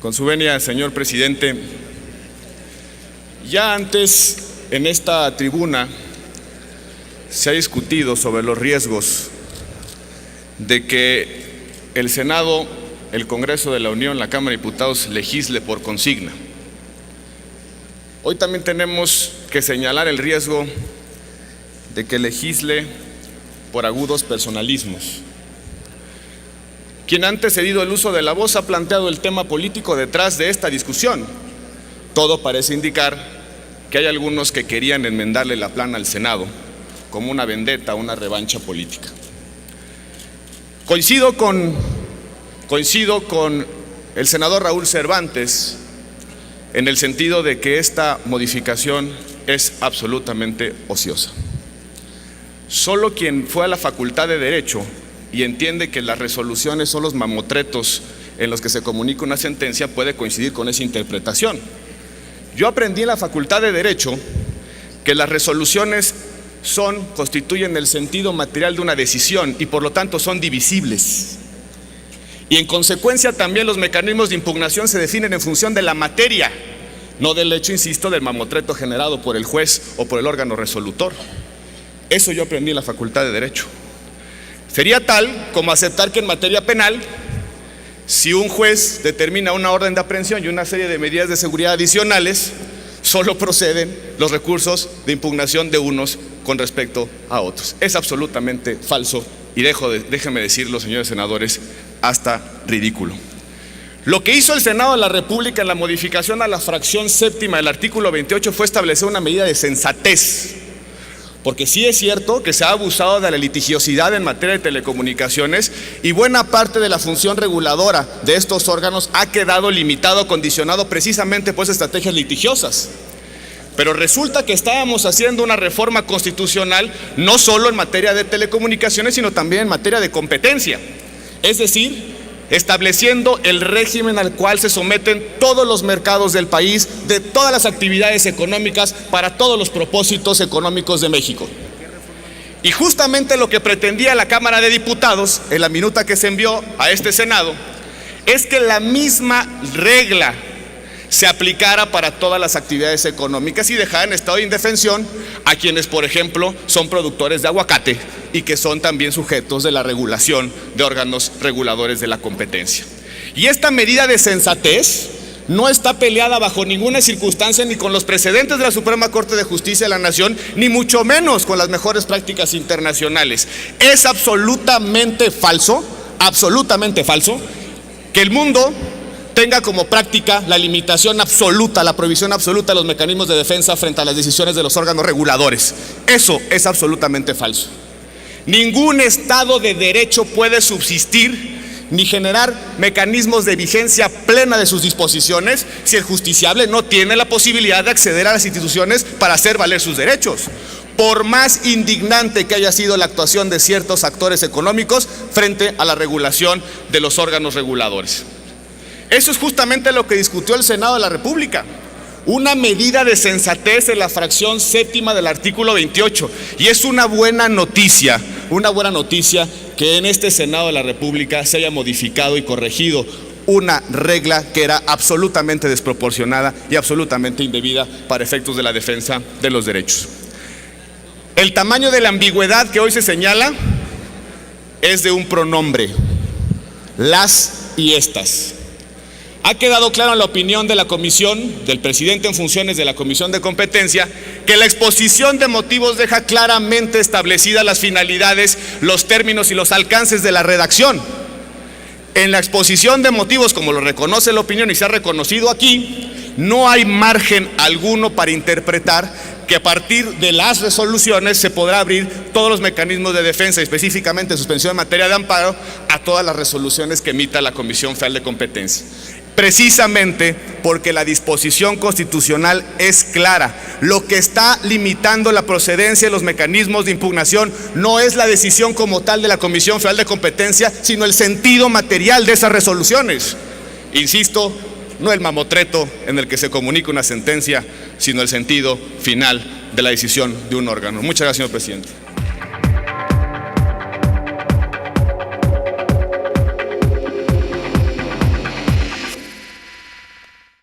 Con su venia, señor presidente, ya antes en esta tribuna se ha discutido sobre los riesgos de que el Senado, el Congreso de la Unión, la Cámara de Diputados legisle por consigna. Hoy también tenemos que señalar el riesgo de que legisle por agudos personalismos. Quien ha antecedido el uso de la voz ha planteado el tema político detrás de esta discusión. Todo parece indicar que hay algunos que querían enmendarle la plana al Senado como una vendetta, una revancha política. Coincido con el senador Raúl Cervantes en el sentido de que esta modificación es absolutamente ociosa. Solo quien fue a la Facultad de Derecho y entiende que las resoluciones son los mamotretos en los que se comunica una sentencia puede coincidir con esa interpretación. Yo aprendí en la Facultad de Derecho que las resoluciones constituyen el sentido material de una decisión y por lo tanto son divisibles. Y en consecuencia también los mecanismos de impugnación se definen en función de la materia, no del hecho, insisto, del mamotreto generado por el juez o por el órgano resolutor. Eso yo aprendí en la Facultad de Derecho. Sería tal como aceptar que en materia penal, si un juez determina una orden de aprehensión y una serie de medidas de seguridad adicionales, solo proceden los recursos de impugnación de unos con respecto a otros. Es absolutamente falso y déjenme decirlo, señores senadores, hasta ridículo. Lo que hizo el Senado de la República en la modificación a la fracción séptima del artículo 28 fue establecer una medida de sensatez. Porque sí es cierto que se ha abusado de la litigiosidad en materia de telecomunicaciones y buena parte de la función reguladora de estos órganos ha quedado limitado, condicionado precisamente por estrategias litigiosas. Pero resulta que estábamos haciendo una reforma constitucional no solo en materia de telecomunicaciones, sino también en materia de competencia. Es decir, estableciendo el régimen al cual se someten todos los mercados del país, de todas las actividades económicas, para todos los propósitos económicos de México. Y justamente lo que pretendía la Cámara de Diputados, en la minuta que se envió a este Senado, es que la misma regla se aplicara para todas las actividades económicas y dejar en estado de indefensión a quienes, por ejemplo, son productores de aguacate y que son también sujetos de la regulación de órganos reguladores de la competencia. Y esta medida de sensatez no está peleada bajo ninguna circunstancia ni con los precedentes de la Suprema Corte de Justicia de la Nación, ni mucho menos con las mejores prácticas internacionales. Es absolutamente falso que el mundo tenga como práctica la limitación absoluta, la prohibición absoluta de los mecanismos de defensa frente a las decisiones de los órganos reguladores. Eso es absolutamente falso. Ningún Estado de Derecho puede subsistir ni generar mecanismos de vigencia plena de sus disposiciones si el justiciable no tiene la posibilidad de acceder a las instituciones para hacer valer sus derechos, por más indignante que haya sido la actuación de ciertos actores económicos frente a la regulación de los órganos reguladores. Eso es justamente lo que discutió el Senado de la República, una medida de sensatez en la fracción séptima del artículo 28. Y es una buena noticia que en este Senado de la República se haya modificado y corregido una regla que era absolutamente desproporcionada y absolutamente indebida para efectos de la defensa de los derechos. El tamaño de la ambigüedad que hoy se señala es de un pronombre, las y estas. Ha quedado claro en la opinión de la comisión, del presidente en funciones de la Comisión de Competencia, que la exposición de motivos deja claramente establecidas las finalidades, los términos y los alcances de la redacción. En la exposición de motivos, como lo reconoce la opinión y se ha reconocido aquí, no hay margen alguno para interpretar que a partir de las resoluciones se podrá abrir todos los mecanismos de defensa, específicamente suspensión en materia de amparo, a todas las resoluciones que emita la Comisión Federal de Competencia. Precisamente porque la disposición constitucional es clara. Lo que está limitando la procedencia de los mecanismos de impugnación no es la decisión como tal de la Comisión Federal de Competencia, sino el sentido material de esas resoluciones. Insisto, no el mamotreto en el que se comunica una sentencia, sino el sentido final de la decisión de un órgano. Muchas gracias, señor presidente.